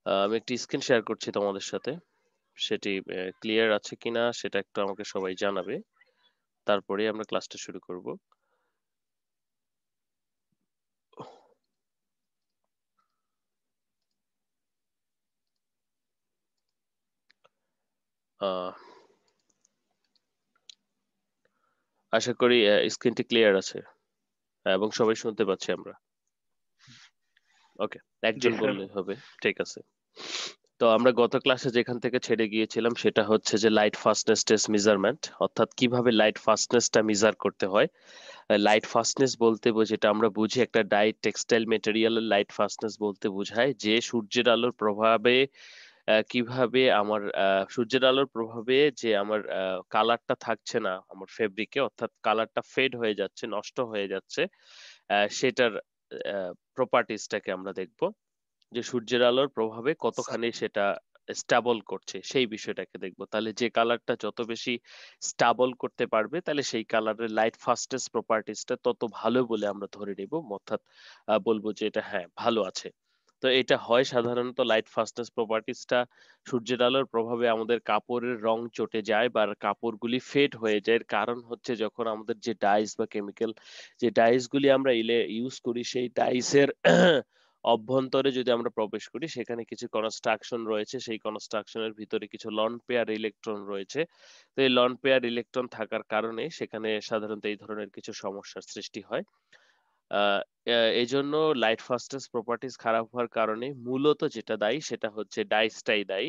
আমি একটি screen share করছি তোমাদের সাথে। সেটি ক্লিয়ার আছে কিনা সেটা একটু আমাকে সবাই জানাবে। তারপরেই আমরা ক্লাসটা শুরু করব। আহ, আশা করি স্ক্রিনটি ক্লিয়ার আছে এবং সবাই শুনতে পাচ্ছি আমরা। ওকে, জি একজন স্যার। বললেই হবে। ঠিক আছে। তো আমরা গত ক্লাসে যেখান থেকে ছেড়ে গিয়েছিলাম সেটা হচ্ছে যে লাইট ফাস্টনেস টেস্ট মেজারমেন্ট, অর্থাৎ কিভাবে লাইট ফাস্টনেসটা মেজার করতে হয়। লাইট ফাস্টনেস বলতে যেটা আমরা বুঝি, একটা ডাই টেক্সটাইল মেটেরিয়ালের লাইট ফাস্টনেস বলতে বোঝায় যে সূর্যের আলোর প্রভাবে কিভাবে আমার সূর্যের আলোর প্রভাবে যে আমার কালারটা থাকছে না আমার ফেব্রিকে, অর্থাৎ কালারটা ফেড হয়ে যাচ্ছে, নষ্ট হয়ে যাচ্ছে, সেটার প্রপার্টিসটাকে আমরা দেখব। যে সূর্যের আলোর প্রভাবে কতখানি সেটা স্টাবল করছে সেই বিষয়টাকে দেখবো। তাহলে যে কালারটা যত বেশি স্টাবল করতে পারবে তাহলে সেই কালারের লাইট ফাস্টেস্ট প্রপার্টিসটা তত ভালো বলে আমরা ধরে নিব, অর্থাৎ বলবো যে এটা হ্যাঁ ভালো আছে। তো এটা হয় সাধারণত লাইট ফাস্টেস প্রপার্টিসটা সূর্যের আলোর প্রভাবে আমাদের কাপড়ের রং চটে যায় বা কাপড়গুলি ফেড হয়ে যায়। এর কারণ হচ্ছে যখন আমাদের যে ডাইস বা কেমিক্যাল যে ডাইস গুলি আমরা ইউজ করি সেই ডাইসের অভ্যন্তরে যদি আমরা প্রবেশ করি সেখানে কিছু কনস্ট্রাকশন রয়েছে, সেই কনস্ট্রাকশনের ভিতরে কিছু লন পেয়ার ইলেকট্রন রয়েছে। তো এই লন পেয়ার ইলেকট্রন থাকার কারণে সেখানে সাধারণত এই ধরনের কিছু সমস্যার সৃষ্টি হয়। আহ, এই জন্য লাইট ফাস্টেন্স প্রপার্টিজ খারাপ হওয়ার কারণে মূলত যেটা দায়ী সেটা হচ্ছে ডাইসটাই দায়ী।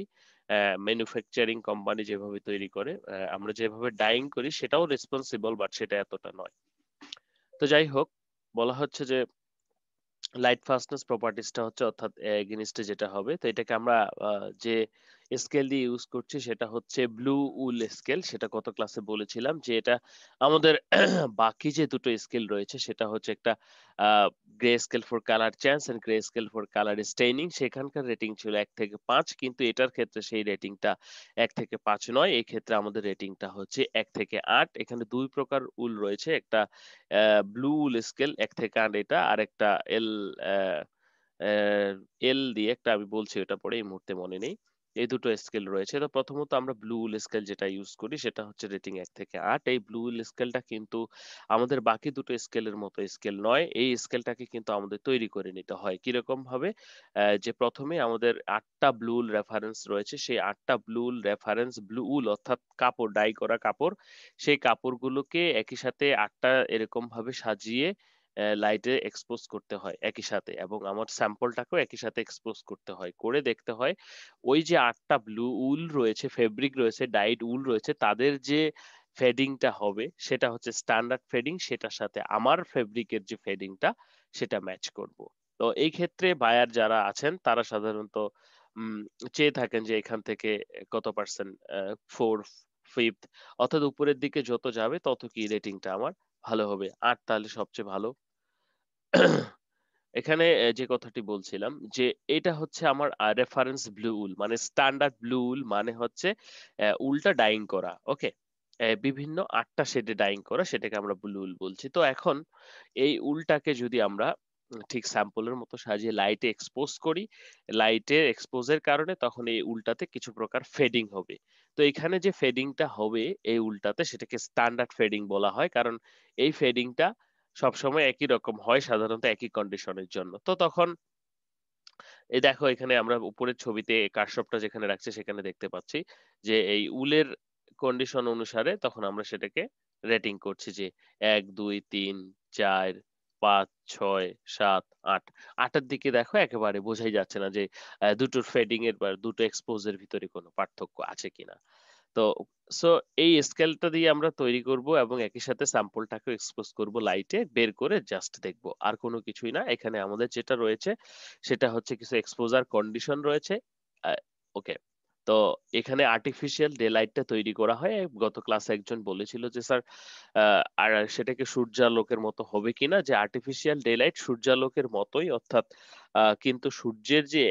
ম্যানুফ্যাকচারিং কোম্পানি যেভাবে তৈরি করে, আমরা যেভাবে ডাইং করি সেটাও রেসপন্সিবল, বাট সেটা এতটা নয়। তো যাই হোক, বলা হচ্ছে যে লাইট ফাস্টনেস প্রপার্টিসটা হচ্ছে, অর্থাৎ এগেইনস্টে যেটা হবে, তো এটাকে আমরা যে স্কেল দিয়ে ইউজ করছি সেটা হচ্ছে ব্লু উল স্কেল। সেটা গত ক্লাসে বলেছিলাম যে এটা আমাদের বাকি যে দুটো স্কেল রয়েছে সেটা হচ্ছে একটা grey scale for colour change and grey scale for colour staining. সেখানকার রেটিং ছিল 1 থেকে 5, কিন্তু এটার ক্ষেত্রে সেই রেটিংটা 1 থেকে 5 নয়, এই ক্ষেত্রে আমাদের রেটিংটা হচ্ছে 1 থেকে 8। এখানে দুই প্রকার উল রয়েছে, একটা ব্লু উল স্কেল 1 থেকে 8 এটা, আর একটা এল এল দিয়ে একটা আমি বলছি, ওটা পরে এই মুহূর্তে মনে নেই। এই দুটো স্কেল রয়েছে। তো প্রথমত আমরা ব্লু উল স্কেল যেটা ইউজ করি সেটা হচ্ছে রেটিং 1 থেকে 8। এই ব্লু উল স্কেলটা কিন্তু আমাদের বাকি দুটো স্কেলের মতো স্কেল নয়। এই স্কেলটাকে কিন্তু আমাদের তৈরি করে নিতে হয় কিরকম ভাবে, যে প্রথমে আমাদের 8টা ব্লু উল রেফারেন্স রয়েছে, সেই 8টা ব্লু উল রেফারেন্স ব্লু উল অর্থাৎ কাপড়, ডাই করা কাপড়, সেই কাপড়গুলোকে একই সাথে 8টা এরকম ভাবে সাজিয়ে লাইটে এক্সপোজ করতে হয় একই সাথে, এবং আমার স্যাম্পলটাকেও একই সাথে এক্সপোজ করতে হয়, করে দেখতে হয় ওই যে 8টা ব্লু উল রয়েছে, ফেব্রিক রয়েছে, ডাইড উল রয়েছে, তাদের যে ফেডিংটা হবে সেটা হচ্ছে স্ট্যান্ডার্ড ফেডিং, সেটার সাথে আমার ফেব্রিকের যে ফেডিংটা সেটা ম্যাচ করব। তো এই ক্ষেত্রে বায়ার যারা আছেন তারা সাধারণত উম, চেয়ে থাকেন যে এখান থেকে কত পার্সেন্ট, 4, 5, অর্থাৎ উপরের দিকে যত যাবে তত কি রেটিংটা আমার ভালো হবে। 8 তাহলে সবচেয়ে ভালো। এখানে যে কথাটি বলছিলাম যে এটা হচ্ছে আমার রেফারেন্স ব্লু উল, মানে স্ট্যান্ডার্ড ব্লু উল মানে হচ্ছে উলটা ডাইং করা। ওকে, বিভিন্ন 8টা শেডে ডাইং করা, সেটাকে আমরা ব্লু উল বলছি। তো এখন এই উলটাকে যদি আমরা ঠিক স্যাম্পলের মতো সাজিয়ে লাইটে এক্সপোজ করি, লাইটের এক্সপোজের কারণে তখন এই উলটাতে কিছু প্রকার ফেডিং হবে। তো এখানে যে ফেডিংটা হবে এই উলটাতে সেটাকে স্ট্যান্ডার্ড ফেডিং বলা হয়, কারণ এই ফেডিংটা সবসময় একই রকম হয়, সাধারণত একই কন্ডিশনের জন্য। তো তখন এই দেখো এখানে আমরা উপরের ছবিতে কারশফটটা যেখানে রাখছে সেখানে দেখতে পাচ্ছি যে এই উলের কন্ডিশন অনুসারে তখন আমরা সেটাকে রেটিং করছি যে 1, 2, 3, 4, 5, 6, 7, 8। 8এর দিকে দেখো একেবারে বোঝাই যাচ্ছে না যে দুটোর ফেডিং এর বা দুটো এক্সপোজের ভিতরে কোনো পার্থক্য আছে কিনা। তো সো এই স্কেলটা দিয়ে আমরা তৈরি করব এবং একই সাথে স্যাম্পলটাকে এক্সপোজ করব লাইটে, বের করে জাস্ট দেখব, আর কোনো কিছুই না। এখানে আমাদের যেটা রয়েছে সেটা হচ্ছে কিছু এক্সপোজার কন্ডিশন রয়েছে। ওকে, তো এখানে আর্টিফিশিয়াল ডে লাইটটা তৈরি করা হয়। গত ক্লাসে একজন বলেছিল যে স্যার আর সেটাকে সূর্যালোকের মতো হবে কিনা, যে আর্টিফিশিয়াল ডে লাইট সূর্যালোকের মতোই, অর্থাৎ কিন্তু সূর্যের যে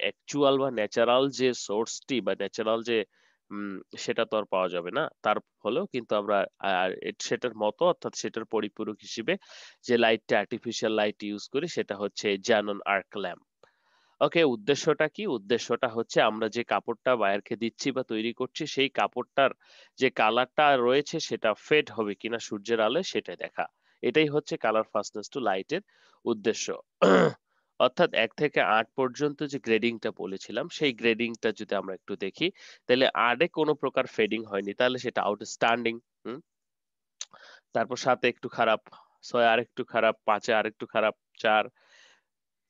অ্যাকচুয়াল বা ন্যাচারাল যে সোর্সটি বা ন্যাচারাল যে উম, সেটা তো আর পাওয়া যাবে না, তার ফলেও কিন্তু আমরা সেটার মতো, অর্থাৎ সেটার পরিপূরক হিসেবে যে লাইটটা আর্টিফিশিয়াল লাইট ইউজ করি সেটা হচ্ছে জ্যানন আর্ক ল্যাম্প। ওকে, উদ্দেশ্যটা কি? উদ্দেশ্যটা হচ্ছে আমরা যে কাপড়টা বায়ারকে দিচ্ছি বা তৈরি করছি সেই কাপড়টার যে কালারটা রয়েছে সেটা ফেড হবে কিনা সূর্যের আলোয় সেটা দেখা। এটাই হচ্ছে কালার ফাস্টনেস টু লাইটের উদ্দেশ্য। অর্থাৎ 1 থেকে 8 পর্যন্ত যে গ্রেডিংটা বলেছিলাম সেই গ্রেডিংটা যদি আমরা একটু দেখি তাহলে 8 এ কোনো প্রকার ফেডিং হয়নি, তাহলে সেটা আউটস্ট্যান্ডিং। তারপর 7 এ একটু খারাপ, 6 আর একটু খারাপ, 5 এ আরেকটু খারাপ, 4,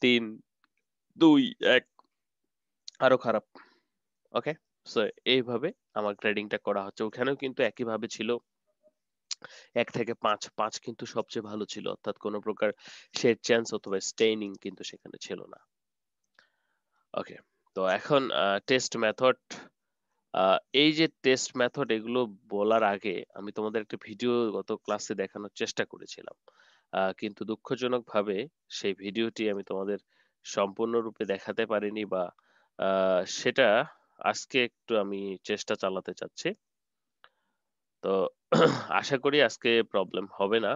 3, 2, 1 আরো খারাপ। ওকে, সো এইভাবে আমার গ্রেডিংটা করা হচ্ছে। ওখানেও কিন্তু একইভাবে ছিল, 1 থেকে 5, 5 কিন্তু সবচেয়ে ভালো ছিল, অর্থাৎ কোনো প্রকার শেড চেঞ্জ অথবা স্টেইনিং কিন্তু সেখানে ছিল না। ওকে, তো এখন টেস্ট মেথড, এই যে টেস্ট মেথড এগুলো বলার আগে আমি তোমাদের একটা ভিডিও গত ক্লাসে দেখানোর চেষ্টা করেছিলাম, কিন্তু দুঃখজনকভাবে সেই ভিডিওটি আমি তোমাদের সম্পূর্ণরূপে দেখাতে পারিনি, বা সেটা আজকে একটু আমি চেষ্টা চালাতে চাচ্ছি। তো আশা করি আজকে প্রবলেম হবে না।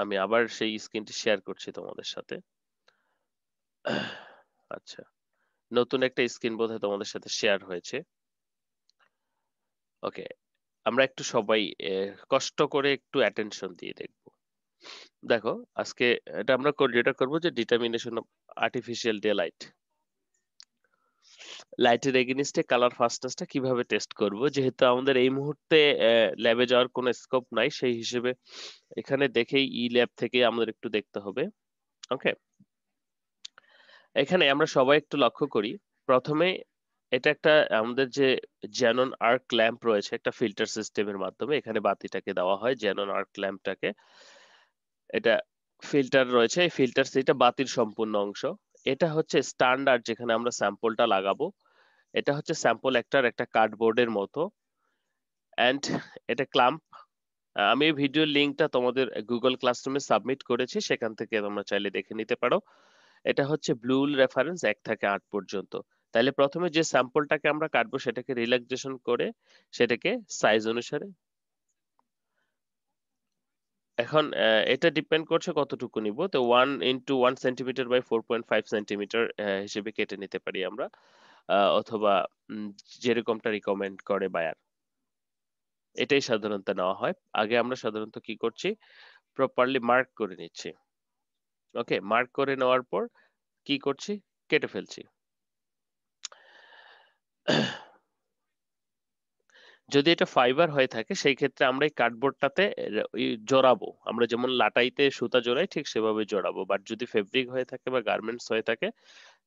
আমি আবার সেই স্ক্রিনটি শেয়ার করছি তোমাদের সাথে। আচ্ছা, নতুন একটা স্ক্রিন বোধহয় তোমাদের সাথে শেয়ার হয়েছে। ওকে, আমরা একটু সবাই কষ্ট করে একটু অ্যাটেনশন দিয়ে দেখব। দেখো, আজকে এটা আমরা যেটা করবো যে determination of artificial day light, লাইটের এগেনিস্টে কালার ফাস্টনেসটা কিভাবে টেস্ট করব, যেহেতু আমাদের এই মুহূর্তে ল্যাবে যাওয়ার কোনো স্কোপ নাই, সেই হিসেবে এখানে দেখেই ই ল্যাব থেকে আমাদের একটু দেখতে হবে। ওকে, এখানে আমরা সবাই একটু লক্ষ্য করি। প্রথমে এটা একটা আমাদের যে জ্যানন আর্ক ল্যাম্প রয়েছে একটা ফিল্টার সিস্টেমের মাধ্যমে এখানে বাতিটাকে দেওয়া হয়, জ্যানন আর্ক ল্যাম্পটাকে। এটা ফিল্টার রয়েছে, এই ফিল্টার সেটা বাতির সম্পূর্ণ অংশ। এটা হচ্ছে স্ট্যান্ডার্ড যেখানে আমরা স্যাম্পলটা লাগাবো। এটা হচ্ছে স্যাম্পল একটার একটা কার্ডবোর্ডের মতো, অ্যান্ড এটা ক্লাম্প। আমি এই ভিডিওর লিঙ্কটা তোমাদের গুগল ক্লাসরুমে সাবমিট করেছি, সেখান থেকে তোমরা চাইলে দেখে নিতে পারো। এটা হচ্ছে ব্লু রেফারেন্স 1 থেকে 8 পর্যন্ত। তাহলে প্রথমে যে স্যাম্পলটাকে আমরা কাটবো সেটাকে রিল্যাক্সেশন করে সেটাকে সাইজ অনুসারে, এখন এটা ডিপেন্ড করছে কতটুকু নিব, তো 1 × 1 সেন্টিমিটার বাই 4.5 সেন্টিমিটার হিসেবে কেটে নিতে পারি আমরা, অথবা যেরকমটা রিকমেন্ড করে বায়ার এটাই সাধারণত নেওয়া হয়। আগে আমরা সাধারণত কি করছি, প্রপারলি মার্ক করে নিচ্ছি। ওকে, মার্ক করে নেওয়ার পর কি করছি, কেটে ফেলছি। যদি এটা ফাইবার হয়ে থাকে সেই ক্ষেত্রে আমরা এই কার্ডবোর্ডটাতে জড়াবো, আমরা যেমন লাটাইতে সুতা জড়াই ঠিক সেভাবে জড়াবো। বাট যদি ফেব্রিক হয়ে থাকে বা গার্মেন্টস হয়ে থাকে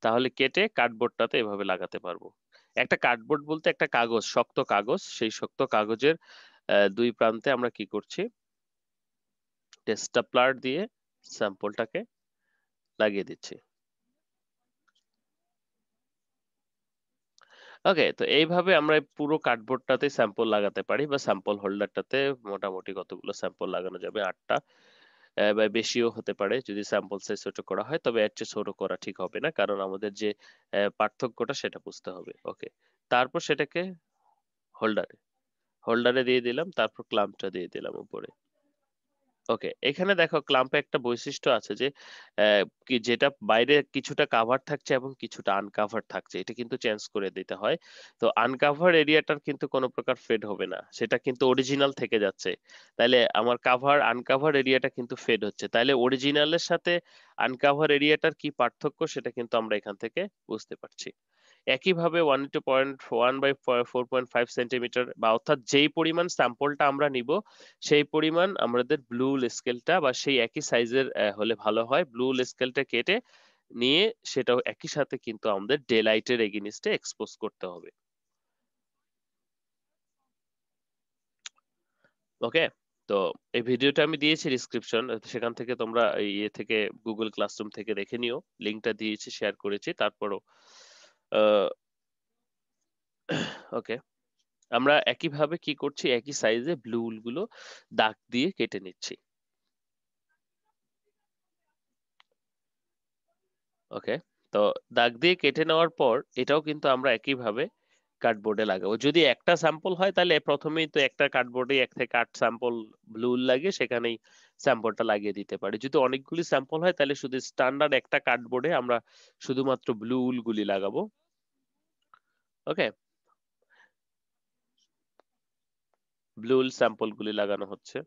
তাহলে কেটে কার্ডবোর্ডটাতে এভাবে লাগাতে পারবো। একটা কার্ডবোর্ড বলতে একটা কাগজ, শক্ত কাগজ, সেই শক্ত কাগজের 2 প্রান্তে আমরা কি করছি, স্টেপলার দিয়ে স্যাম্পলটাকে লাগিয়ে দিচ্ছি। ওকে, তো এইভাবে আমরা এই পুরো কার্ডবোর্ডটাতে স্যাম্পল লাগাতে পারি, বা স্যাম্পল হোল্ডারটাতে মোটামুটি কতগুলো স্যাম্পল লাগানো যাবে, 8টা বা বেশিও হতে পারে যদি স্যাম্পল সাইজ ছোট করা হয়, তবে এর চেয়ে ছোট করা ঠিক হবে না, কারণ আমাদের যে পার্থক্যটা সেটা বুঝতে হবে। ওকে, তারপর সেটাকে হোল্ডারে হোল্ডারে দিয়ে দিলাম, তারপর ক্লাম্পটা দিয়ে দিলাম উপরে। ওকে, এখানে দেখো ক্লাম্পে একটা বৈশিষ্ট্য আছে যে কি যেটা বাইরে কিছুটা কাভার থাকছে এবং কিছুটা আনকাভার থাকছে, এটা কিন্তু চেঞ্জ করে দিতে হয়। তো আনকাভার এরিয়াটার কিন্তু কোনো প্রকার ফেড হবে না, সেটা কিন্তু অরিজিনাল থেকে যাচ্ছে। তাইলে আমার আনকাভার এরিয়াটা কিন্তু ফেড হচ্ছে, তাইলে অরিজিনালের সাথে আনকাভার এরিয়াটার কি পার্থক্য সেটা কিন্তু আমরা এখান থেকে বুঝতে পারছি। একইভাবে 1:1/4.5 সেন্টিমিটার, বা অর্থাৎ যেই পরিমাণ স্যাম্পলটা আমরা নিব সেই পরিমাণ আমাদের ব্লু স্কেলটা বা সেই একই সাইজের হলে ভালো হয়, ব্লু স্কেলটা কেটে নিয়ে সেটাও একই সাথে কিন্তু আমাদের ডে লাইটের এগেনিস্টে এক্সপোজ করতে হবে। ওকে, তো এই ভিডিওটা আমি দিয়েছি ডিসক্রিপশন, সেখান থেকে তোমরা ইয়ে থেকে গুগল ক্লাসরুম থেকে দেখে নিও, লিংকটা দিয়েছি, শেয়ার করেছি। তারপরও ওকে, আমরা একইভাবে কি করছি, একই সাইজে ব্লু গুলো দাগ দিয়ে কেটে নিচ্ছি। ওকে, তো দাগ দিয়ে কেটে নেওয়ার পর এটাও কিন্তু আমরা একইভাবে কার্ডবোর্ডে লাগাবো। যদি একটা স্যাম্পল হয় তাহলে প্রথমেই তো একটা কার্ডবোর্ডে 1 থেকে 8 স্যাম্পল ব্লু লাগিয়ে সেখানেই স্যাম্পলটা লাগিয়ে দিতে পারি। যদি অনেকগুলি স্যাম্পল হয় তাহলে শুধু স্ট্যান্ডার্ড একটা কার্ডবোর্ডে আমরা শুধুমাত্র ব্লু উল গুলি লাগাবো। ওকে, ব্লু উল স্যাম্পল গুলি লাগানো হচ্ছে।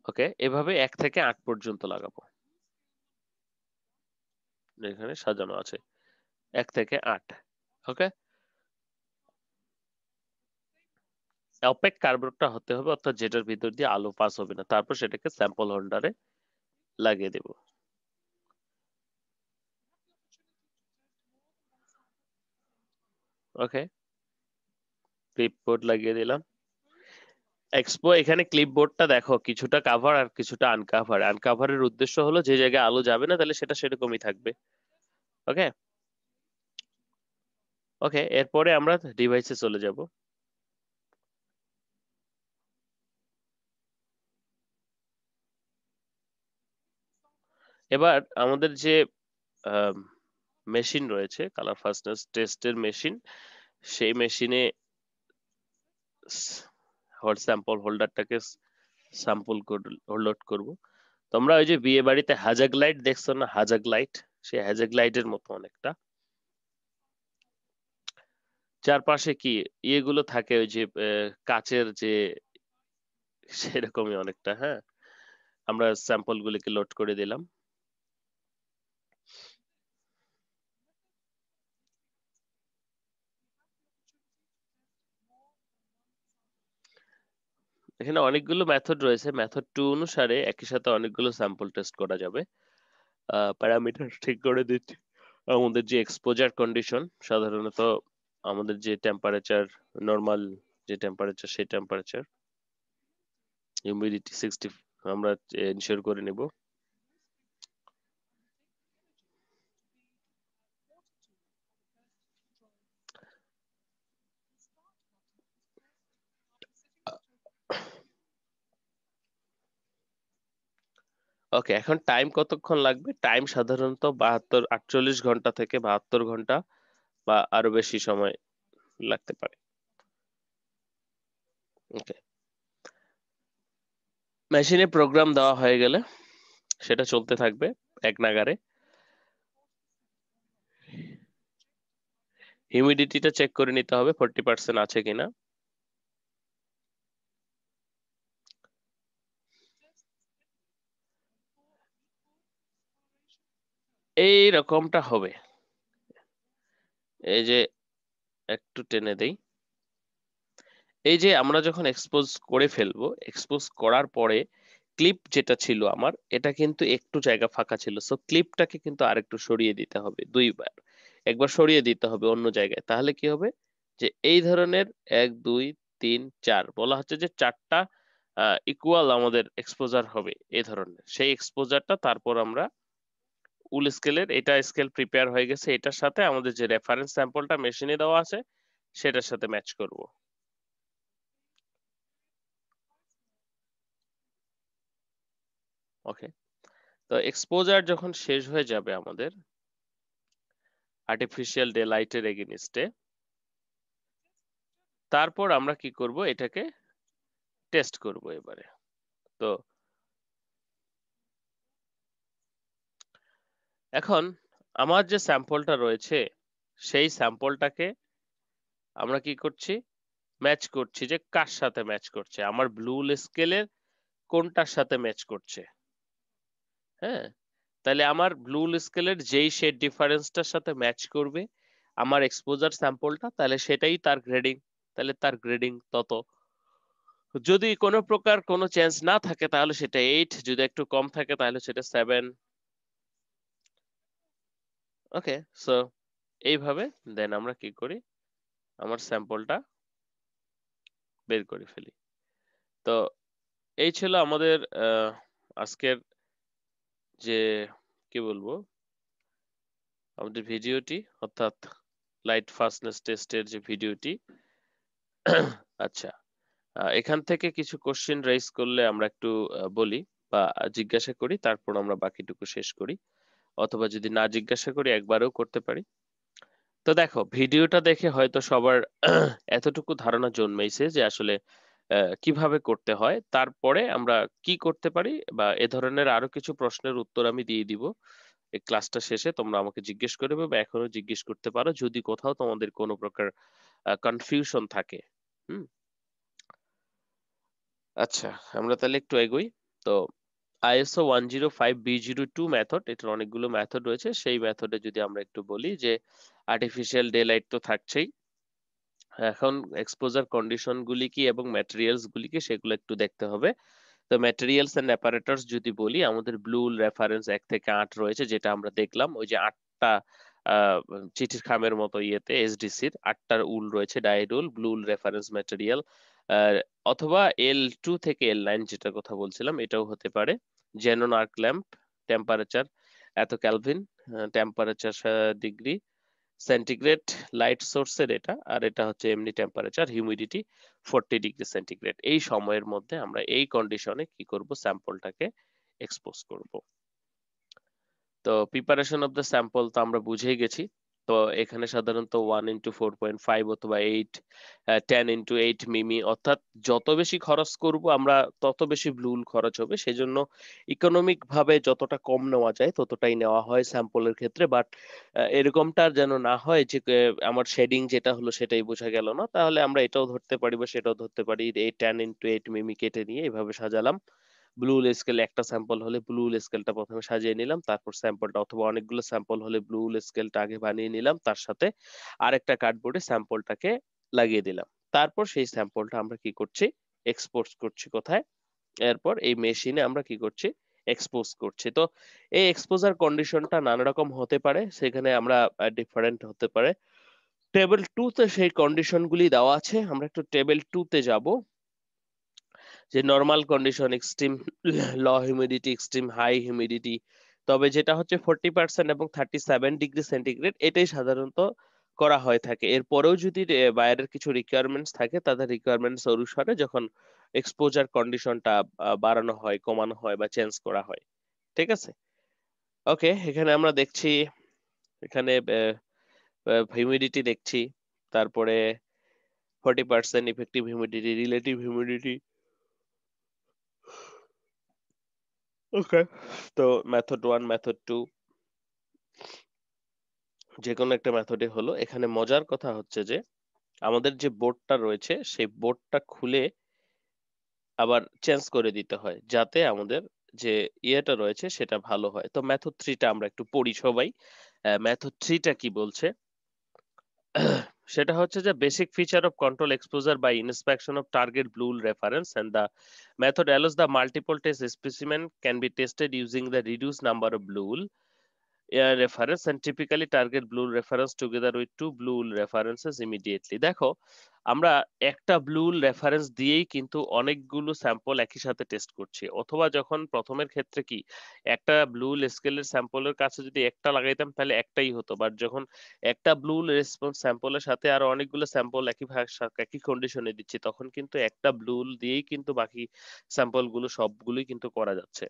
ওকে, এভাবে 1 থেকে 8 পর্যন্ত লাগাবো, এখানে সাজানো আছে 1 থেকে 8। ওকে, অপেক কার্ডবোর্ডটা হতে হবে, অর্থাৎ যেটার ভিতর দিয়ে আলো পাস হবে না, তারপর সেটাকে স্যাম্পল হোল্ডারে লাগিয়ে দেব। ওকে, ক্লিপবোর্ড লাগিয়ে দিলাম। এক্সপো এখানে ক্লিপবোর্ডটা দেখো কিছুটা কাভার আর কিছুটা আনকাভার। আনকাভারের উদ্দেশ্য হলো যে জায়গায় আলো যাবে না তাহলে সেটা সেরকমই থাকবে। ওকে, ওকে, এরপরে আমরা ডিভাইসে চলে যাব। এবার আমাদের যে মেশিন রয়েছে কালার ফাস্টনেস টেস্টের মেশিন, সেই মেশিনে স্যাম্পল হোল্ডারটাকে স্যাম্পল লোড করব। তোমরা ওই যে বিয়ে বাড়িতে হাজাগ লাইট দেখছো না, হাজাগ লাইট, সেই হাজাগ লাইটের মতো অনেকটা চারপাশে কি ইয়েগুলো থাকে, ওই যে কাচের যে, সেরকমই অনেকটা। হ্যাঁ, আমরা স্যাম্পল গুলিকে লোড করে দিলাম। এখানে অনেকগুলো মেথড রয়েছে, মেথড 2 অনুসারে একই সাথে অনেকগুলো স্যাম্পল টেস্ট করা যাবে। প্যারামিটার ঠিক করে দিচ্ছি। আমাদের যে এক্সপোজার কন্ডিশন, সাধারণত আমাদের যে টেম্পারেচার, নর্মাল যে টেম্পারেচার, সেই টেম্পারেচার, হিউমিডিটি 60 আমরা এনশিওর করে নিব। ওকে, এখন টাইম কতক্ষণ লাগবে? টাইম সাধারণত 48 ঘন্টা থেকে 72 ঘন্টা বা আরো বেশি সময় লাগতে পারে। ওকে, মেশিনে প্রোগ্রাম দেওয়া হয়ে গেলে সেটা চলতে থাকবে এক নাগারে। হিউমিডিটিটা চেক করে নিতে হবে 40% আছে কিনা। এই রকমটা হবে, এই যে একটু টেনে দেই। এই যে আমরা যখন এক্সপোজ করে ফেলবো, এক্সপোজ করার পরে ক্লিপ যেটা ছিল আমার, এটা কিন্তু একটু জায়গা ফাঁকা ছিল, সো ক্লিপটাকে কিন্তু আরেকটু সরিয়ে দিতে হবে, দুইবার, একবার সরিয়ে দিতে হবে অন্য জায়গায়। তাহলে কি হবে, যে এই ধরনের 1 2 3 4 বলা হচ্ছে যে 4টা ইকুয়াল আমাদের এক্সপোজার হবে এই ধরনের। সেই এক্সপোজারটা তারপর আমরা উল স্কেলের, এটা স্কেল প্রিপেয়ার হয়ে গেছে, এটার সাথে আমাদের যে রেফারেন্স স্যাম্পলটা মেশিনে দেওয়া আছে সেটার সাথে ম্যাচ করব। ওকে, তো এক্সপোজার যখন শেষ হয়ে যাবে আমাদের আর্টিফিশিয়াল ডে লাইটের এগেনিস্টে, তারপর আমরা কি করব, এটাকে টেস্ট করব এবারে। তো এখন আমার যে স্যাম্পলটা রয়েছে, সেই স্যাম্পলটাকে আমরা কি করছি, ম্যাচ করছি, যে কার সাথে ম্যাচ করছে, আমার ব্লু স্কেলের কোনটার সাথে ম্যাচ করছে। হ্যাঁ, তাহলে আমার ব্লু স্কেলের যেই শেড ডিফারেন্সটার সাথে ম্যাচ করবে আমার এক্সপোজার স্যাম্পলটা, তাহলে সেটাই তার গ্রেডিং, তাহলে তার গ্রেডিং তত। যদি কোনো প্রকার কোনো চেঞ্জ না থাকে তাহলে সেটা 8, যদি একটু কম থাকে তাহলে সেটা 7। ওকে, সো এইভাবে দেন আমরা কি করি, আমার স্যাম্পলটা বের করে ফেলি। তো এই ছিল আমাদের আজকের যে, কি বলবো, আমাদের ভিডিওটি, অর্থাৎ লাইট ফাস্টনেস টেস্টের যে ভিডিওটি। আচ্ছা, এখান থেকে কিছু কোশ্চেন রাইজ করলে আমরা একটু বলি বা জিজ্ঞাসা করি, তারপর আমরা বাকিটুকু শেষ করি, অথবা যদি না জিজ্ঞাসা করি একবারও করতে পারি। তো দেখো ভিডিওটা দেখে হয়তো সবার এতটুকু ধারণা জন্মেছে যে আসলে কিভাবে করতে হয়। তারপরে আমরা কি করতে পারি বা এ ধরনের আরো কিছু প্রশ্নের উত্তর আমি দিয়ে দিব এই ক্লাসটা শেষে। তোমরা আমাকে জিজ্ঞেস করবে বা এখনো জিজ্ঞেস করতে পারো যদি কোথাও তোমাদের কোনো প্রকার কনফিউশন থাকে। হুম। আচ্ছা, আমরা তাহলে একটু এগোই। তো আইএসও 105B02 মেথড, এটার অনেকগুলো মেথড রয়েছে। সেই মেথডে যদি আমরা একটু বলি যে আর্টিফিশিয়াল ডে লাইট তো থাকছেই, এখন এক্সপোজার কন্ডিশন গুলি কি এবং ম্যাটেরিয়ালস গুলি কি সেগুলো একটু দেখতে হবে। তো ম্যাটেরিয়ালস এন্ড অ্যাপারেটস যদি বলি, আমাদের ব্লু রেফারেন্স 1 থেকে 8 রয়েছে, যেটা আমরা দেখলাম ওই যে 8টা চিঠির খামের মতো ইয়েতে এসডিসির 8টার উল রয়েছে, ডাইড উল, ব্লু রেফারেন্স ম্যাটেরিয়াল। অথবা L2 থেকে L9 যেটার কথা বলছিলাম এটাও হতে পারে। জেনন আর্ক ল্যাম্প, টেম্পারেচার এত kelvin, temperature degree centigrade, light সোর্সের এটা, আর এটা হচ্ছে এমনি টেম্পারেচার, হিউমিডিটি 40°C। এই সময়ের মধ্যে আমরা এই কন্ডিশনে কি করব, স্যাম্পলটাকে এক্সপোজ করব। তো প্রিপারেশন অফ দ্য স্যাম্পল তো আমরা বুঝেই গেছি। তো এখানে সাধারণত 1 × 4.5 অথবা 8, 10 × 8 মিমি, অর্থাৎ যত বেশি খরচ করব আমরা তত বেশি ব্লুল খরচ হবে। সেজন্য ইকোনমিক ভাবে যতটা কম নেওয়া যায় ততটাই নেওয়া হয় স্যাম্পলের ক্ষেত্রে। বাট এরকমটা যেন না হয় যে আমার শেডিং যেটা হলো সেটাই বোঝা গেল না, তাহলে আমরা এটাও ধরতে পারি বা সেটাও ধরতে পারি। এই 10 × 8 মিমি কেটে নিয়ে এভাবে সাজালাম। ব্লু স্কেল একটা স্যাম্পল হলে ব্লু স্কেলটা প্রথমে সাজিয়ে নিলাম, তারপর স্যাম্পলটা, অথবা অনেকগুলো স্যাম্পল হলে ব্লু স্কেলটা আগে বানিয়ে নিলাম, তার সাথে আরেকটা কার্ডবোর্ডে স্যাম্পলটাকে লাগিয়ে দিলাম। তারপর সেই স্যাম্পলটা আমরা কি করছি, এক্সপোর্ট করছি কোথায়, এরপর এই মেশিনে আমরা কি করছি, এক্সপোজ করছি। তো এই এক্সপোজার কন্ডিশনটা নানা রকম হতে পারে, সেখানে আমরা ডিফারেন্ট হতে পারে। টেবিল 2 তে সেই কন্ডিশনগুলি দেওয়া আছে, আমরা একটু টেবিল 2 তে যাব। যে নর্মাল কন্ডিশন, এক্সট্রিম ল হিউমিডিটি, এক্সট্রিম হাই হিউমিডিটি, তবে যেটা হচ্ছে 40% এবং 37°C, এটাই সাধারণত করা হয়ে থাকে। এরপরেও যদি বাইরের কিছু রিকোয়ারমেন্টস থাকে, তাদের রিকোয়ারমেন্টস অনুসারে যখন এক্সপোজার কন্ডিশনটা বাড়ানো হয়, কমানো হয় বা চেঞ্জ করা হয়। ঠিক আছে। ওকে, এখানে আমরা দেখছি, এখানে হিউমিডিটি দেখছি, তারপরে 40% ইফেক্টিভ হিউমিডিটি, রিলেটিভ হিউমিডিটি। ওকে, তো মেথড 1, মেথড 2, যে কোনো একটা মেথডে হলো। এখানে মজার কথা হচ্ছে যে আমাদের যে বোর্ডটা রয়েছে সেই বোর্ডটা খুলে আবার চেঞ্জ করে দিতে হয়, যাতে আমাদের যে ইয়েটা রয়েছে সেটা ভালো হয়। তো মেথড 3টা আমরা একটু পড়ি সবাই। মেথড 3টা কি বলছে, সেটা হচ্ছে যে basic feature of control exposure by inspection of target blue reference and the method allows the multiple test specimen can be tested using the reduced number of blue reference and typically target blue reference together with two blue references immediately। দেখো, আমরা একটা blue reference দিয়েই কিন্তু অনেকগুলো sample একই সাথে test করছি। অথবা যখন প্রথমের ক্ষেত্রে কি, একটা ব্লু স্কেলের স্যাম্পলের কাছে যদি একটা লাগাইতাম তাহলে একটাই হতো, বাট যখন একটা ব্লু রেসপন্স স্যাম্পলের সাথে আরো অনেকগুলো স্যাম্পল একই কন্ডিশনে দিচ্ছি, তখন কিন্তু একটা ব্লু দিয়েই কিন্তু বাকি স্যাম্পল গুলো সবগুলোই কিন্তু করা যাচ্ছে।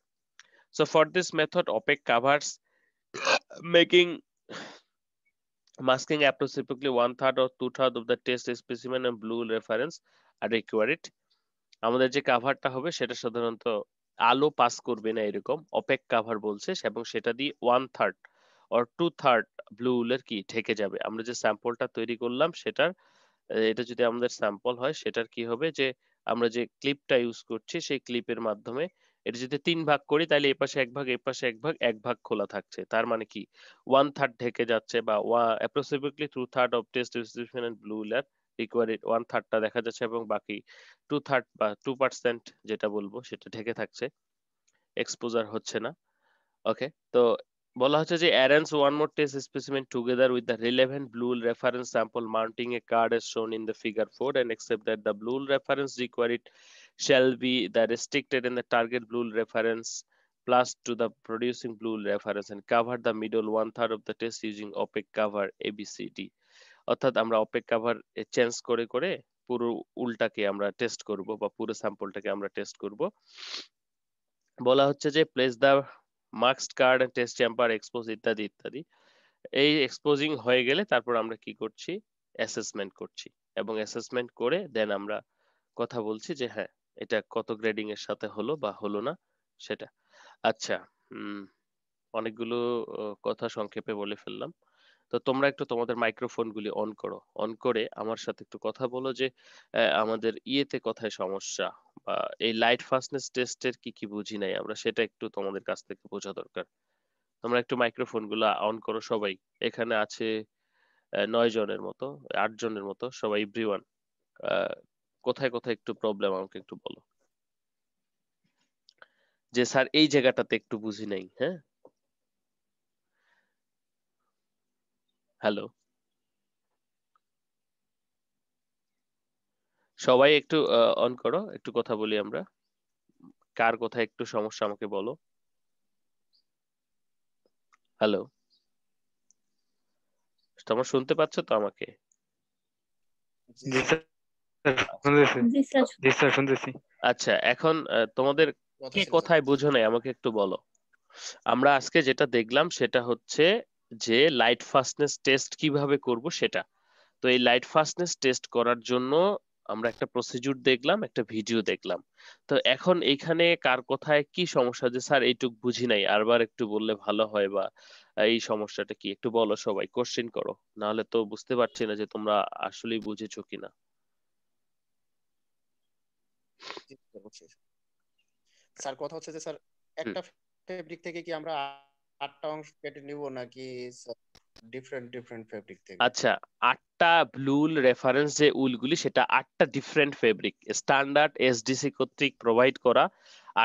So for this method, opaque covers making masking approximately 1/3 or 2/3 of the test specimen and blue reference are required। আমাদের যে কাভারটা হবে সেটা সাধারণত আলো পাস করবে না এরকম অপেক কাভার বলছে, এবং সেটা দিয়ে 1/3 or 2/3 ব্লু উলের কি ঢেকে যাবে। আমরা যে স্যাম্পলটা তৈরি করলাম সেটার, এটা যদি আমাদের স্যাম্পল হয় সেটার কি হবে, যে আমরা যে ক্লিপটা ইউজ করছি সেই ক্লিপের মাধ্যমে এটা যদি 3 ভাগ করি, তাহলে এপাশে 1 ভাগ, এপাশে 1 ভাগ, 1 ভাগ খোলা থাকছে। তার মানে কি 1/3 ঢেকে যাচ্ছে, বা approximately 2/3 of test distribution and blue layer required, 1/3টা দেখা যাচ্ছে এবং বাকি 2/3 বা 2% যেটা বলবো সেটা ঢেকে থাকছে, এক্সপোজার হচ্ছে না। ওকে, তো বলা হচ্ছে যে arrange one more test specimen together with the relevant blue reference sample mounting a card as shown in the figure 4, and accept that the blue reference required shall be the restricted and the target blue reference plus to the producing blue reference and cover the middle 1/3 of the test using opaque cover ABCD। অর্থাৎ আমরা opaque cover change করে করে পুরো উল্টাকে আমরা test করব বা পুরো স্যাম্পলটাকে আমরা টেস্ট করব। বলা হচ্ছে যে place the marked card test chamber expose ইত্যাদি ইত্যাদি। এই এক্সপোজিং হয়ে গেলে তারপর আমরা কি করছি, অ্যাসেসমেন্ট করছি, এবং অ্যাসেসমেন্ট করে দেন আমরা কথা বলছি যে হ্যাঁ এটা কত গ্রেডিং এর সাথে হলো বা হলো না সেটা। আচ্ছা, অনেকগুলো কথা সংক্ষেপে বলে ফেললাম। তো তোমরা একটু তোমাদের মাইক্রোফোন গুলি অন করো, অন করে আমার সাথে একটু কথা বলো যে আমাদের ইয়েতে কোথায় সমস্যা, বা এই লাইট ফাস্টনেস টেস্টের কি কি বুঝি নাই আমরা, সেটা একটু তোমাদের কাছ থেকে বোঝা দরকার। তোমরা একটু মাইক্রোফোন গুলো অন করো সবাই। এখানে আছে 9 জনের মতো, 8 জনের মতো, সবাই এভরিওয়ান। কোথায় কোথায় একটু প্রবলেম আমাকে একটু বলো, যে স্যার এই জায়গাটাতে একটু বুঝি নাই। হ্যাঁ, হ্যালো, সবাই একটু অন করো, একটু কথা বলি আমরা। কার কোথায় একটু সমস্যা আমাকে বলো। হ্যালো, তোমরা শুনতে পাচ্ছ তো আমাকে? জি জি স্যার। স্যার শুনতেছি। জি স্যার। জি স্যার শুনতেছি। আচ্ছা, এখন তোমাদের কথা কে ছিল স্যার। কোথায় বুঝো নাই আমাকে একটু বলো। আমরা আজকে যেটা দেখলাম সেটা হচ্ছে যে লাইট ফাস্টনেস টেস্ট কিভাবে করব সেটা। তো এই লাইট ফাস্টনেস টেস্ট করার জন্য আমরা একটা প্রসিডিউর দেখলাম, একটা ভিডিও দেখলাম। তো এখন এইখানে কার কোথায় কি সমস্যা, যে স্যার এইটুক বুঝি নাই, আরবার একটু বললে ভালো হয়, বা এই সমস্যাটা কি একটু বলো, সবাই কোশ্চেন করো, নাহলে তো বুঝতে পারছি না যে তোমরা আসলেই বুঝেছো কিনা। জি, স্যার, বুঝছি। স্যার কথা হচ্ছে যে স্যার হুম। একটা ফেব্রিক থেকে কি আমরা 8টা অংশ কেটে নিব নাকি ডিফারেন্ট ডিফারেন্ট ফেব্রিক থেকে? আচ্ছা, 8টা ব্লুল রেফারেন্স যে উলগুলি, সেটা 8টা ডিফারেন্ট ফেব্রিক, স্ট্যান্ডার্ড এসডিসি কর্তৃক প্রোভাইড করা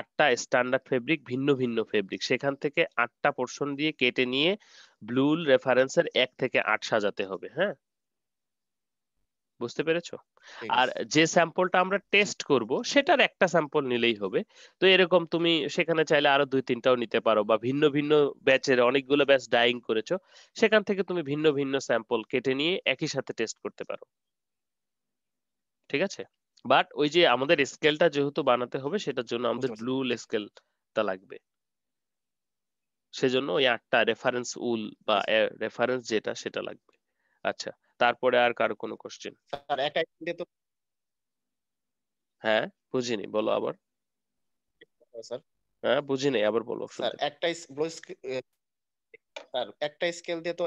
8টা স্ট্যান্ডার্ড ফেব্রিক, ভিন্ন ভিন্ন ফেব্রিক, সেখান থেকে 8টা পোর্শন দিয়ে কেটে নিয়ে ব্লুল রেফারেন্সের 1 থেকে 8 সাজাতে হবে। হ্যাঁ, বুঝতে পেরেছো? ঠিক আর আছে। যে স্যাম্পলটা আমরা টেস্ট করব সেটার একটা স্যাম্পল নিলেই হবে। তো এরকম তুমি সেখানে চাইলে আরো 2-3টাও নিতে পারো, বা ভিন্ন ভিন্ন ব্যাচের অনেকগুলো ব্যাচ ডাইং করেছো, সেখান থেকে তুমি ভিন্ন ভিন্ন স্যাম্পল কেটে নিয়ে একই সাথে টেস্ট করতে পারো। ঠিক আছে, বাট ওই যে আমাদের স্কেলটা যেহেতু বানাতে হবে, সেটার জন্য আমাদের বুঝতে পারছি। ব্লু স্কেলটা লাগবে। সেজন্য ওই 8টা রেফারেন্স উল বা জি, স্যার। রেফারেন্স যেটা সেটা লাগবে। আচ্ছা, তারপরে আর কারো কোনো কোশ্চেন? স্যার একটা দিয়ে তো হ্যাঁ, বুঝিনি, বলো আবার। স্যার। হ্যাঁ, বুঝিনি, আবার বলো, স্যার শুনতে। একটা স্যার একটা স্কেল দিয়ে তো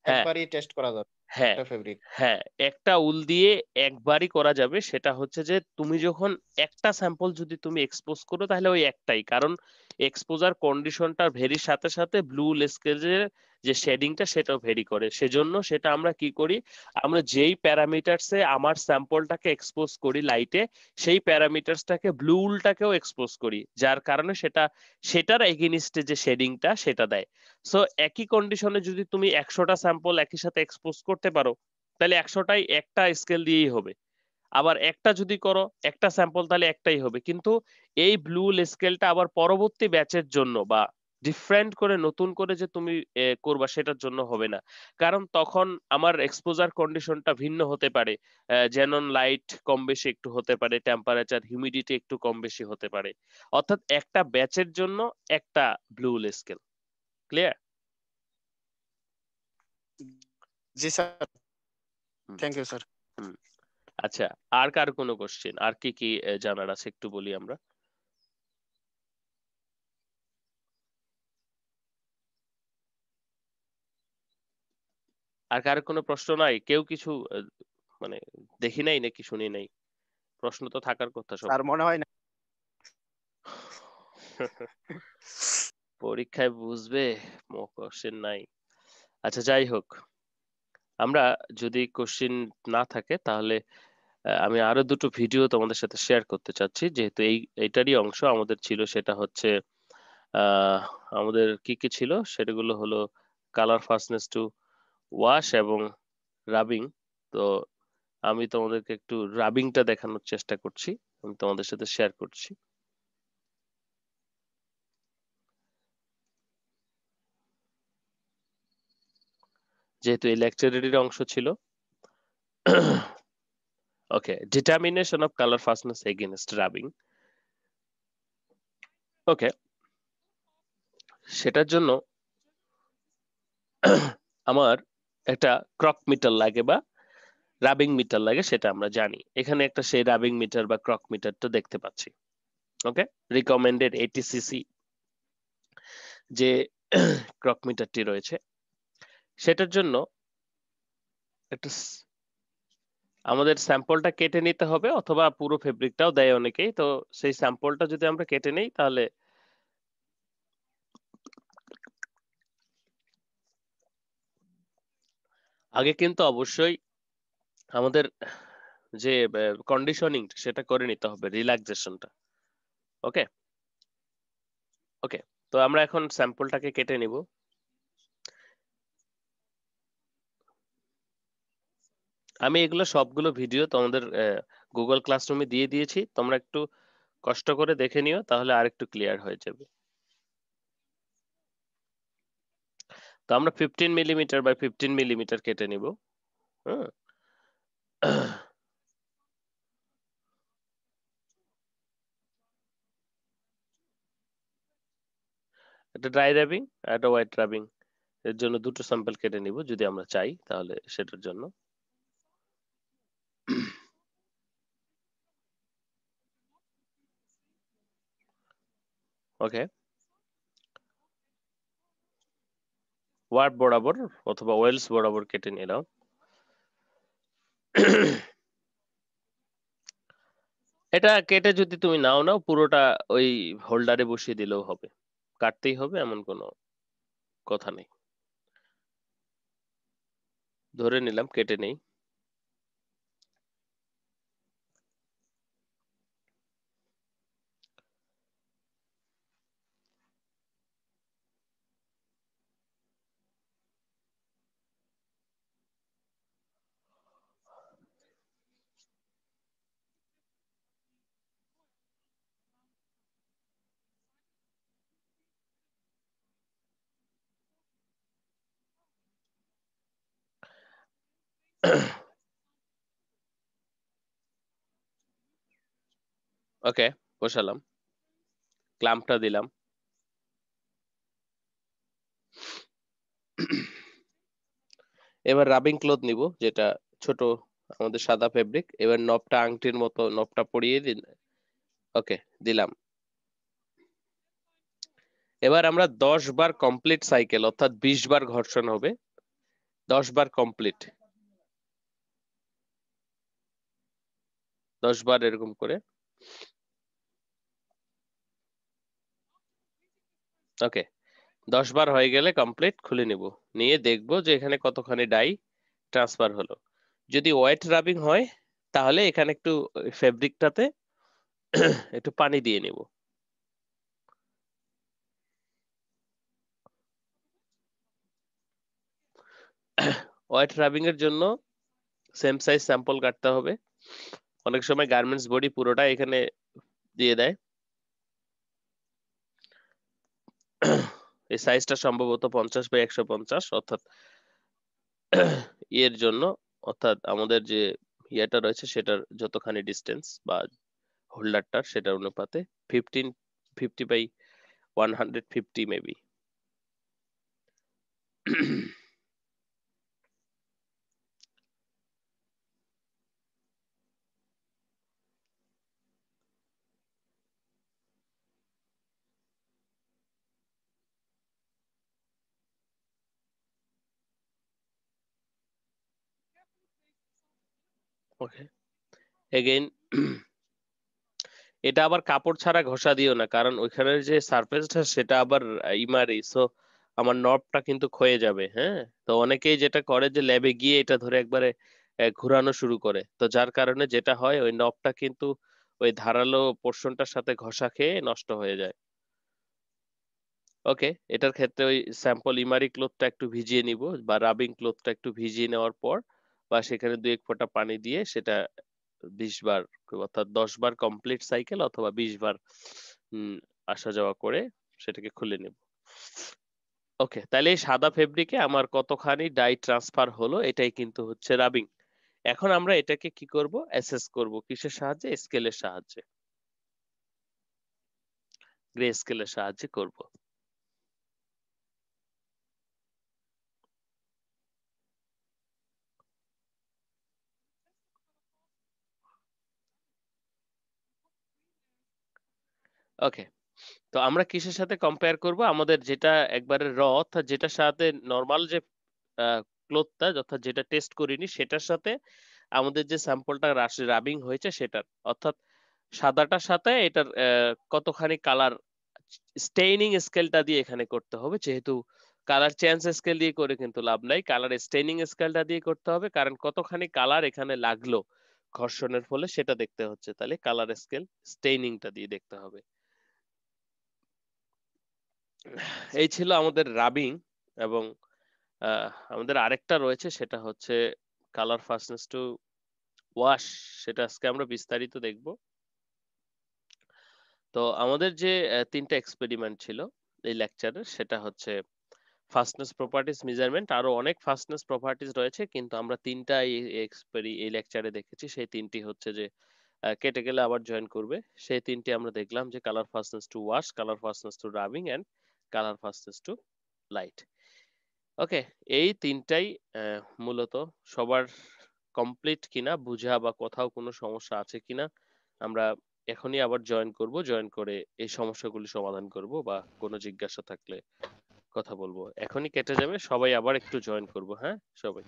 হ্যাঁ, একবারই টেস্ট করা যাবে হ্যাঁ, একটা ফেব্রিক। হ্যাঁ, একটা উল দিয়ে একবারই করা যাবে। সেটা হচ্ছে যে তুমি যখন একটা স্যাম্পল যদি তুমি এক্সপোজ করো তাহলে ওই একটাই, কারণ এক্সপোজার কন্ডিশনটা ভেরির সাথে সাথে ব্লু স্কেলের যে শেডিংটা সেটাও ভেরি করে। সেজন্য সেটা আমরা কি করি, আমরা যেই প্যারামিটারসে আমার স্যাম্পলটাকে এক্সপোজ করি লাইটে, সেই প্যারামিটারসটাকে ব্লু উলটাকেও এক্সপোজ করি, যার কারণে সেটা সেটার এগেনিস্টে যে শেডিংটা সেটা দেয়। সো একই কন্ডিশনে যদি তুমি 100টা স্যাম্পল একই সাথে এক্সপোজ করতে পারো, তাহলে 100টাই একটা স্কেল দিয়েই হবে। আবার একটা যদি করো একটা স্যাম্পল, তাহলে একটাই হবে। কিন্তু এই ব্লু স্কেলটা আবার পরবর্তী ব্যাচের জন্য বা ডিফারেন্ট করে নতুন করে যে তুমি করবা সেটার জন্য হবে না, কারণ তখন আমার এক্সপোজার কন্ডিশনটা ভিন্ন হতে পারে। যেমন লাইট কম বেশি একটু হতে পারে, টেম্পারেচার হিউমিডিটি একটু কম বেশি হতে পারে। অর্থাৎ একটা ব্যাচের জন্য একটা ব্লু স্কেল। ক্লিয়ার? জি স্যার। হুম, থ্যাংক ইউ স্যার। হুম। আচ্ছা, আর কার কোনো কোশ্চেন, আর কি কি জানার আছে একটু বলি আমরা। আর কার কোনো প্রশ্ন নাই? কেউ কিছু মানে দেখি নাই নাকি শুনি নাই? প্রশ্ন তো থাকার কথা স্যার সবার। মনে হয় না। পরীক্ষায় বুঝবে, কোশ্চেন নাই। আচ্ছা, যাই হোক, আমরা যদি কোশ্চেন না থাকে তাহলে আমি আরো দুটো ভিডিও তোমাদের সাথে শেয়ার করতে চাচ্ছি, যেহেতু এইটারই অংশ আমাদের ছিল। সেটা হচ্ছে আহ আমাদের কি কি ছিল সেগুলো হলো কালার ফাস্টনেস টু ওয়াশ এবং রাবিং। তো আমি তোমাদেরকে একটু রাবিংটা দেখানোর চেষ্টা করছি, আমি তোমাদের সাথে শেয়ার করছি। যেহেতু এই লেকচারেরই অংশ ছিল। Okay, determination of colour fastness against rubbing. Okay, সেটার জন্য আমার একটা ক্রক মিটার লাগে বা রাবিং মিটার লাগে, সেটা আমরা জানি। এখানে একটা সেই রাবিং মিটার বা ক্রক মিটারটা দেখতে পাচ্ছি। ওকে, রিকমেন্ডেড 80 সিসি যে ক্রক মিটারটি রয়েছে, সেটার জন্য একটা আমাদের স্যাম্পলটা কেটে নিতে হবে, অথবা পুরো ফেব্রিকটাও দেয় অনেকেই। তো সেই স্যাম্পলটা যদি আমরা কেটে নেই, তাহলে আগে কিন্তু অবশ্যই আমাদের যে কন্ডিশনিং সেটা করে নিতে হবে, রিল্যাক্সেশনটা। ওকে ওকে, তো আমরা এখন স্যাম্পলটাকে কেটে নিব। আমি এগুলো সবগুলো ভিডিও তোমাদের গুগল ক্লাসরুমে দিয়ে দিয়েছি, তোমরা একটু কষ্ট করে দেখে নিও, তাহলে আরেকটু ক্লিয়ার হয়ে যাবে। তো আমরা 15 মিলিমিটার বাই 15 মিলিমিটার কেটে নিব। হ্যাঁ, একটা ড্রাই র্যাবিং আর একটা হোয়াইট র্যাবিং, এর জন্য দুটো স্যাম্পল কেটে নিব যদি আমরা চাই, তাহলে সেটার জন্য। ওকে, ওয়ার্ড বরাবর অথবা ওয়েলস বরাবর কেটে নিলাম। এটা কেটে যদি তুমি নাও পুরোটা ওই হোল্ডারে বসিয়ে দিলেও হবে, কাটতেই হবে এমন কোনো কথা নেই। ধরে নিলাম, কেটে নেই। ওকে, বসালাম, ক্ল্যাম্পটা দিলাম। এবার রাবিং ক্লথ নিব, যেটা ছোট আমাদের সাদা ফেব্রিক। এবার নবটা আংটির মতো নবটা পরিয়ে দিন। ওকে, দিলাম। এবার আমরা 10 বার কমপ্লিট সাইকেল, অর্থাৎ 20 বার ঘর্ষণ হবে, 10 বার কমপ্লিট, 10 বার এরকম করে। ওকে, 10 বার হয়ে গেলে কমপ্লিট, খুলে নিব, নিয়ে দেখবো যে এখানে কতখানি ডাই ট্রান্সফার হলো। যদি ওয়েট রাবিং হয়, তাহলে এখানে একটু ফেব্রিকটাতে একটু পানি দিয়ে নিব। ওয়েট রাবিং এর জন্য সেম সাইজ স্যাম্পল কাটতে হবে। অনেক সময় গার্মেন্টস বডি পুরোটা এখানে দিয়ে দেয়। এই সাইজটা সম্ভবত 50 বাই 150, অর্থাৎ এর জন্য, অর্থাৎ আমাদের যে ইয়েটা রয়েছে সেটার যতখানি ডিস্টেন্স বা হোল্ডারটার সেটার অনুপাতে 50 বাই 150 মেবি। ওকে, এগেইন এটা আবার কাপড় ছাড়া ঘষা দিও না, কারণ ওইখানের যে সারফেসটা সেটা আবার ইমারি, সো আমার নবটা কিন্তু ক্ষয়ে যাবে। হ্যাঁ, তো অনেকেই যেটা করে যে ল্যাবে গিয়ে এটা ধরে একবারে ঘোরানো শুরু করে, তো যার কারণে যেটা হয় ওই নবটা কিন্তু ওই ধারালো পোর্শনটার সাথে ঘষা খেয়ে নষ্ট হয়ে যায়। ওকে, এটার ক্ষেত্রে ওই স্যাম্পল ইমারি ক্লথটা একটু ভিজিয়ে নিব, বা রাবিং ক্লথটা একটু ভিজিয়ে নেওয়ার পর, বা সেখানে 2-1 ফোঁটা পানি দিয়ে সেটা 20 বার, অর্থাৎ 10 বার কমপ্লিট সাইকেল অথবা 20 বার আসা যাওয়া করে সেটাকে খুলে নেব। ওকে, তাহলে এই সাদা ফেব্রিকে আমার কতখানি ডাই ট্রান্সফার হলো, এটাই কিন্তু হচ্ছে রাবিং। এখন আমরা এটাকে কি করব, অ্যাসেস করব কিসের সাহায্যে? স্কেলের সাহায্যে, গ্রে স্কেলের সাহায্যে করব। ওকে, তো আমরা কিসের সাথে কম্পেয়ার করব? আমাদের যেটা একবারে অর্থাৎ যেটার সাথে নর্মাল যে ক্লোথটা অর্থাৎ যেটা টেস্ট করিনি সেটার সাথে আমাদের যে স্যাম্পলটা রাবিং হয়েছে সেটার, অর্থাৎ সাদাটার সাথে এটার কতখানি কালার স্টেইনিং স্কেলটা দিয়ে এখানে করতে হবে, যেহেতু কালার চেঞ্জ স্কেল দিয়ে করে কিন্তু লাভ নাই, কালার স্টেইনিং স্কেলটা দিয়ে করতে হবে, কারণ কতখানি কালার এখানে লাগলো ঘর্ষণের ফলে সেটা দেখতে হচ্ছে, তাহলে কালার স্কেল স্টেইনিংটা দিয়ে দেখতে হবে। এই ছিল আমাদের রাবিং, এবং আমাদের আরেকটা রয়েছে সেটা হচ্ছে কালার ফাস্টনেস টু ওয়াশ, সেটা আজকে আমরা বিস্তারিত দেখব। তো আমাদের যে তিনটা এক্সপেরিমেন্ট ছিল এই লেকচারে, সেটা হচ্ছে ফাস্টনেস প্রপার্টিজ মেজারমেন্ট, আরো অনেক ফাস্টনেস প্রপার্টিজ রয়েছে, কিন্তু আমরা তিনটা এই লেকচারে দেখেছি। সেই তিনটি হচ্ছে যে কেটে গেলে আবার জয়েন করবে, সেই তিনটি আমরা দেখলাম যে colour fastness to wash, colour fastness to rubbing and colour fastness to light. Okay, এই তিনটাই মূলত সবার কমপ্লিট কিনা, বুঝা বা কোথাও কোনো সমস্যা আছে কিনা আমরা এখনই আবার জয়েন করব, জয়েন করে এই সমস্যাগুলি সমাধান করব, বা কোনো জিজ্ঞাসা থাকলে কথা বলবো। এখনই কেটে যাবে, সবাই আবার একটু জয়েন করব, হ্যাঁ সবাই।